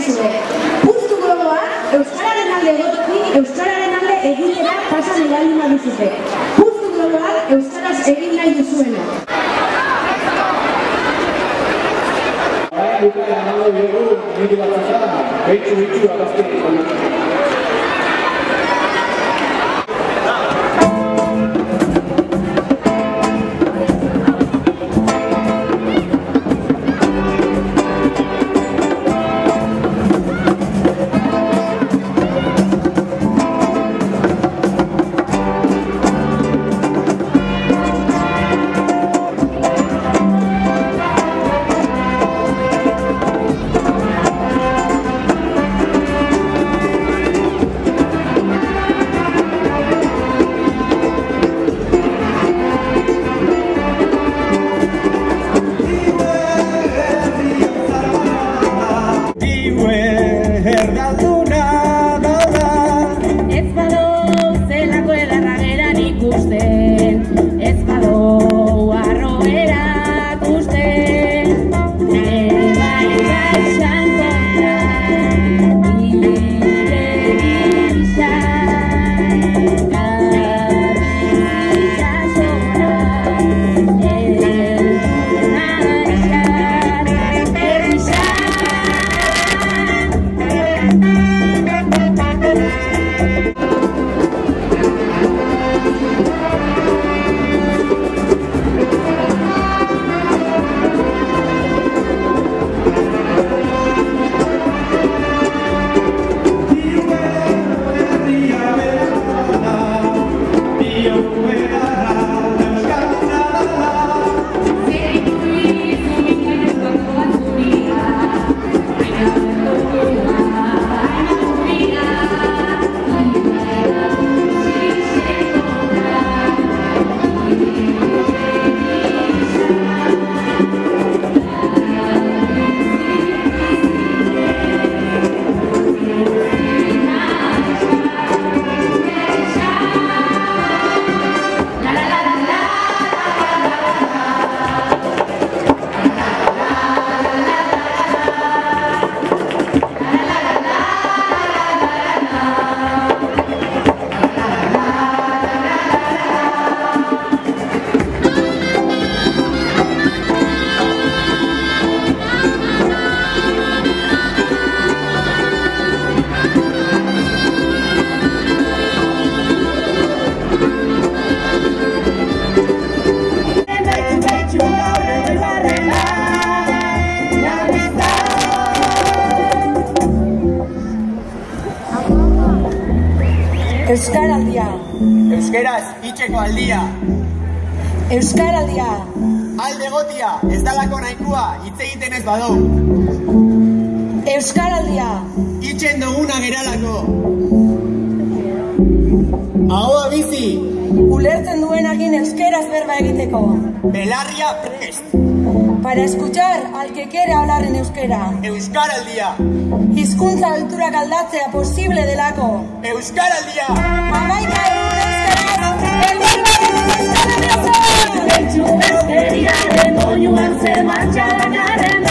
dizue. Puztu globoa, euskararen alde egotik, euskararen alde egitera pasan egalima dizute. Puztu globoa, euskaraz egin nahi duzuena. Bukaera emango diogu, niri batzuzan, behitxu abazte. Euskaraldia. Euskaraz hitzeko aldia. Euskaraldia. Alde gotia, ez dalako nahikoa, hitz egiten ez badu. Euskaraldia. Hitzen duguna geralako. Ahoa bizi. Ulertzen duenakin euskeraz berba egiteko. Belarria prest. Para escuchar al que quiere hablar en euskera. Euskaraldia. Hizkuntza alturak aldatzea posible delako. Euskaraldia. Amaika euskaraz, El chupe sería de moño, se marcha la cara.